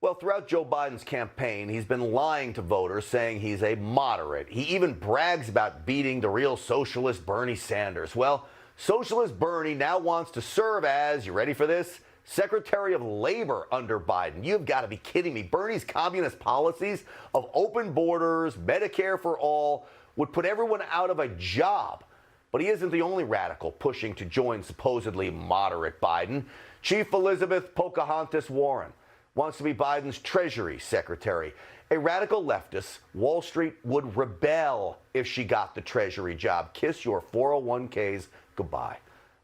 Well, throughout Joe Biden's campaign, he's been lying to voters, saying he's a moderate. He even brags about beating the real socialist Bernie Sanders. Well, socialist Bernie now wants to serve as, you ready for this, Secretary of Labor under Biden. You've got to be kidding me. Bernie's communist policies of open borders, Medicare for all, would put everyone out of a job. But he isn't the only radical pushing to join supposedly moderate Biden. Chief Elizabeth Pocahontas Warren wants to be Biden's Treasury Secretary. A radical leftist, Wall Street would rebel if she got the Treasury job. Kiss your 401ks goodbye.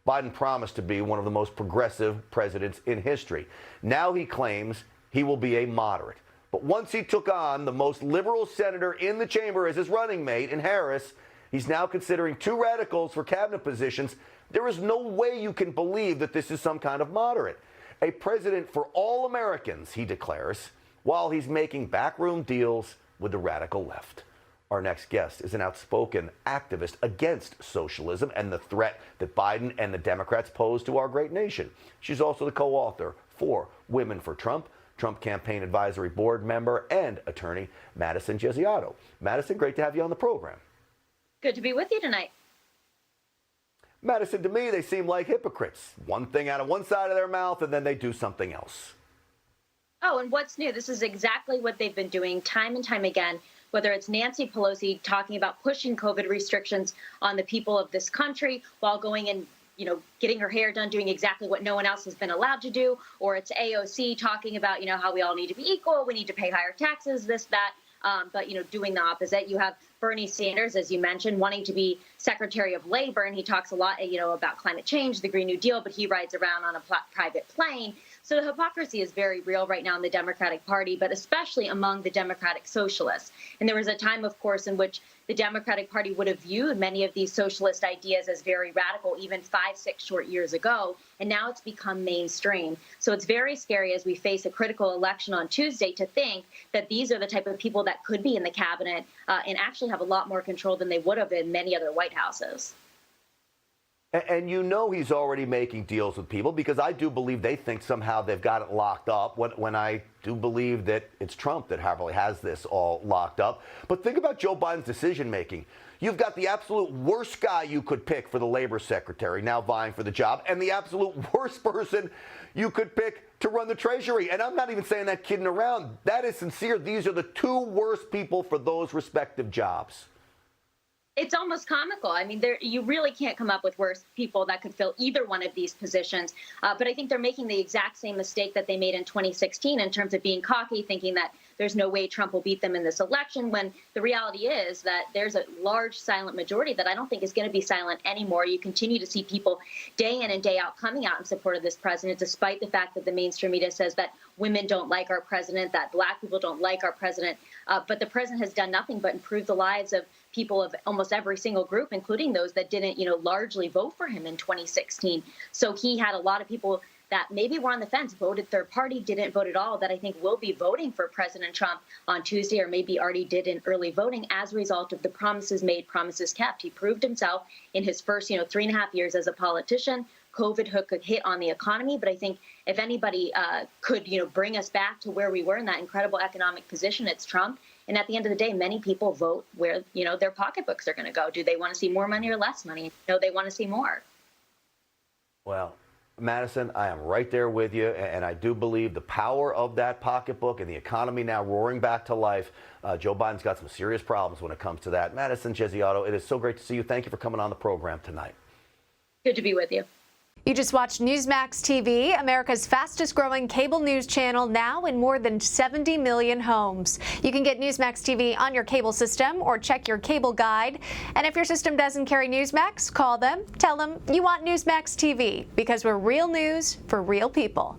Biden promised to be one of the most progressive presidents in history. Now he claims he will be a moderate. But once he took on the most liberal senator in the chamber as his running mate in Harris, he's now considering two radicals for cabinet positions. There is no way you can believe that this is some kind of moderate. A president for all Americans, he declares, while he's making backroom deals with the radical left. Our next guest is an outspoken activist against socialism and the threat that Biden and the Democrats pose to our great nation. She's also the co-author for Women for Trump, Trump Campaign Advisory Board member, and attorney Madison Gesiotto. Madison, great to have you on the program. Good to be with you tonight. Madison, to me, they seem like hypocrites. One thing out of one side of their mouth, and then they do something else. Oh, and what's new? This is exactly what they've been doing time and time again, whether it's Nancy Pelosi talking about pushing COVID restrictions on the people of this country while going and, getting her hair done, doing exactly what no one else has been allowed to do, or it's AOC talking about, how we all need to be equal, we need to pay higher taxes, this, that. But, doing the opposite. You have Bernie Sanders, as you mentioned, wanting to be Secretary of Labor, and he talks a lot, about climate change, the Green New Deal, but he rides around on a private plane. So the hypocrisy is very real right now in the Democratic Party, but especially among the Democratic Socialists. And there was a time, of course, in which the Democratic Party would have viewed many of these socialist ideas as very radical, even 5-6 short years ago. And now it's become mainstream. So it's very scary as we face a critical election on Tuesday to think that these are the type of people that could be in the cabinet and actually have a lot more control than they would have in many other White Houses. And he's already making deals with people, because I do believe they think somehow they've got it locked up, when I do believe that it's Trump that probably has this all locked up. But think about Joe Biden's decision making. You've got the absolute worst guy you could pick for the labor secretary now vying for the job, and the absolute worst person you could pick to run the Treasury. And I'm not even saying that kidding around. That is sincere. These are the two worst people for those respective jobs. It's almost comical. I mean, you really can't come up with worse people that could fill either one of these positions. But I think they're making the exact same mistake that they made in 2016 in terms of being cocky, thinking that there's no way Trump will beat them in this election, when the reality is that there's a large silent majority that I don't think is going to be silent anymore. You continue to see people day in and day out coming out in support of this president, despite the fact that the mainstream media says that women don't like our president, that black people don't like our president. But the president has done nothing but improve the lives of people of almost every single group, including those that didn't, largely vote for him in 2016. So he had a lot of people that maybe were on the fence, voted third party, didn't vote at all, that I think will be voting for President Trump on Tuesday, or maybe already did in early voting as a result of the promises made, promises kept. He proved himself in his first, 3.5 years as a politician. COVID took a hit on the economy, but I think if anybody could, bring us back to where we were in that incredible economic position, it's Trump. And at the end of the day, many people vote where, their pocketbooks are going to go. Do they want to see more money or less money? No, they want to see more. Well, Madison, I am right there with you, and I do believe the power of that pocketbook and the economy now roaring back to life. Joe Biden's got some serious problems when it comes to that. Madison Gesiotto, it is so great to see you. Thank you for coming on the program tonight. Good to be with you. You just watched Newsmax TV, America's fastest growing cable news channel, now in more than 70 million homes. You can get Newsmax TV on your cable system or check your cable guide. And if your system doesn't carry Newsmax, call them, tell them you want Newsmax TV, because we're real news for real people.